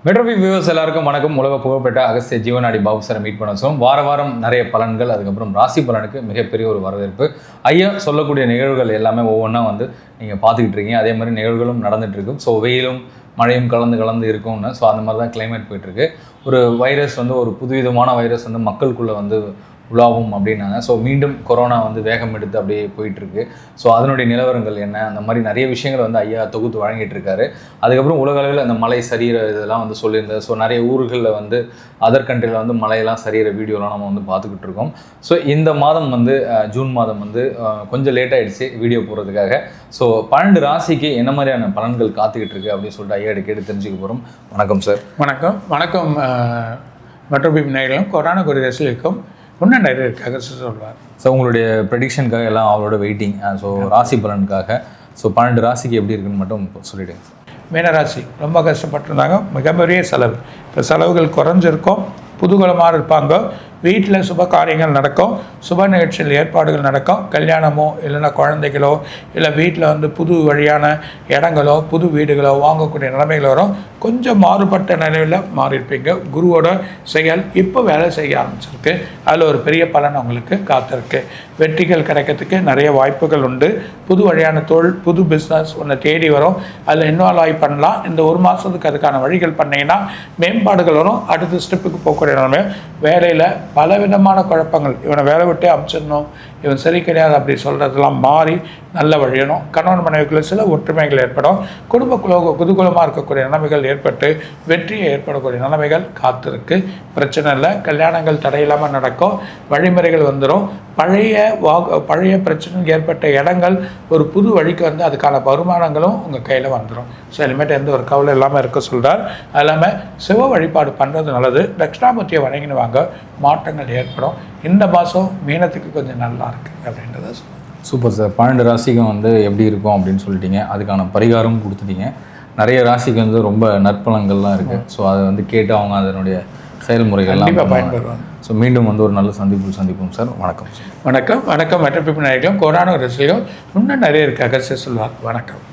மெட்ரோபி viewers எல்லாருக்கும் வணக்கம். உலக புகழ்பெற்ற அகஸ்திய ஜீவனாடி பாபு சாரை மீட் பண்ண சொல்லும். வாரம் நிறைய பலன்கள், அதுக்கப்புறம் ராசி பலனுக்கு மிகப்பெரிய ஒரு வரவேற்பு. ஐயா சொல்லக்கூடிய நிகழ்வுகள் எல்லாமே ஒவ்வொன்றா நீங்கள் பார்த்துக்கிட்டு இருக்கீங்க. அதே மாதிரி நிகழ்வுகளும் நடந்துகிட்டு இருக்கும். ஸோ வெயிலும் மழையும் கலந்து இருக்கும்னு. ஸோ அந்த மாதிரி தான் கிளைமேட் போயிட்டுருக்கு. ஒரு வைரஸ் ஒரு புதுவிதமான வைரஸ் மக்களுக்குள்ளே உலாவும் அப்படின்னாங்க. ஸோ மீண்டும் கொரோனா வேகம் எடுத்து அப்படியே போயிட்டுருக்கு. ஸோ அதனுடைய நிலவரங்கள் என்ன, அந்த மாதிரி நிறைய விஷயங்கள் ஐயா தொகுத்து வழங்கிட்டு இருக்காரு. அதுக்கப்புறம் உலக அளவில் அந்த மழை சரிகிற இதெல்லாம் சொல்லியிருந்தார். ஸோ நிறைய ஊர்களில் அதர் கண்ட்ரியில் மழையெல்லாம் சரிகிற வீடியோலாம் நம்ம பார்த்துக்கிட்டு இருக்கோம். ஸோ இந்த மாதம் ஜூன் மாதம் கொஞ்சம் லேட் ஆகிடுச்சு வீடியோ போடுறதுக்காக. ஸோ 12 ராசிக்கு என்ன மாதிரியான பலன்கள் காத்துக்கிட்டு இருக்கு அப்படின்னு சொல்லிட்டு ஐயா கேட்டு தெரிஞ்சுக்க போகிறோம். வணக்கம் சார். வணக்கம். மெட்ரோபி நேயர்களும் கொரோனா குறித்து இருக்கும் இன்னும் நிறைய இருக்காக சொல்வார். ஸோ உங்களுடைய ப்ரெடிக்ஷனுக்காக எல்லாம் அவளோட வெயிட்டிங். ஸோ ராசி பலனுக்காக ஸோ 12 ராசிக்கு எப்படி இருக்குன்னு மட்டும் சொல்லிவிடுங்க சார். மீனராசி ரொம்ப கஷ்டப்பட்டுருந்தாங்க. மிகப்பெரிய செலவு. இப்போ செலவுகள் குறைஞ்சிருக்கும். புதுகலமாக இருப்பாங்க. வீட்டில் சுப காரியங்கள் நடக்கும். சுப நிகழ்ச்சியில் ஏற்பாடுகள் நடக்கும். கல்யாணமோ இல்லைன்னா குழந்தைகளோ இல்லை வீட்டில் புது வழியான இடங்களோ புது வீடுகளோ வாங்கக்கூடிய நிலைமைகள் வரும். கொஞ்சம் மாறுபட்ட நிலையில் மாறியிருப்பீங்க. குருவோட செயல் இப்போ வேலை செய்ய ஆரம்பிச்சிருக்கு. அதில் ஒரு பெரிய பலன் உங்களுக்கு காத்திருக்கு. வெற்றிகள் கிடைக்கிறதுக்கு நிறைய வாய்ப்புகள் உண்டு. புது வழியான தொழில், புது பிஸ்னஸ் ஒன்று தேடி வரும். அதில் இன்வால்வ் ஆகி பண்ணலாம். இந்த ஒரு மாதத்துக்கு அதுக்கான வழிகள் பண்ணிங்கன்னா மேம்பாடுகள் வரும். அடுத்த ஸ்டெப்புக்கு போகக்கூடிய நிலைமை. வேலையில் பலவிதமான குழப்பங்கள், இவனை வேலை விட்டே அமைச்சிடணும், இவன் சரி கிடையாது அப்படி சொல்கிறதெல்லாம் மாறி நல்ல வழியணும். கணவன் மனைவிக்குள்ள சில ஒற்றுமைகள் ஏற்படும். குதூகலமாக இருக்கக்கூடிய நிலைமைகள் ஏற்பட்டு வெற்றியை ஏற்படக்கூடிய நிலைமைகள் காத்திருக்கு. பிரச்சனை இல்லை. கல்யாணங்கள் தடையில்லாமல் நடக்கும். வழிமுறைகள் வந்துடும். பழைய பிரச்சனை ஏற்பட்ட இடங்கள் ஒரு புது வழிக்கு அதுக்கான வருமானங்களும் உங்கள் கையில் வந்துடும். ஸோ இனிமேட்டு எந்த ஒரு கவலை இல்லாமல் இருக்க சொல்கிறார். அது இல்லாமல் சிவ வழிபாடு பண்ணுறது நல்லது. தட்சிணாமூர்த்தியை வணங்கின்னு வாங்க. மாற்றங்கள் ஏற்படும். இந்த மாதம் மீனத்துக்கு கொஞ்சம் நல்லா இருக்குது அப்படின்றத சொல்லுங்கள். Super sir. 12 ராசிக்கும் எப்படி இருக்கும் அப்படின்னு சொல்லிட்டீங்க. அதுக்கான பரிகாரமும் கொடுத்துட்டீங்க. நிறைய ராசிக்கு ரொம்ப நற்பலன்கள்லாம் இருக்குது. ஸோ அதை கேட்டு அவங்க அதனுடைய செயல்முறைகள்லாம் பயன்படுவாங்க. ஸோ மீண்டும் ஒரு நல்ல சந்திப்போம் சார். வணக்கம். வணக்கம். மெட்ரோபி நேயர்களும் கொரோனா ரசிகர்களும் இன்னும் நிறைய இருக்காக சொல்லுவாங்க. வணக்கம்.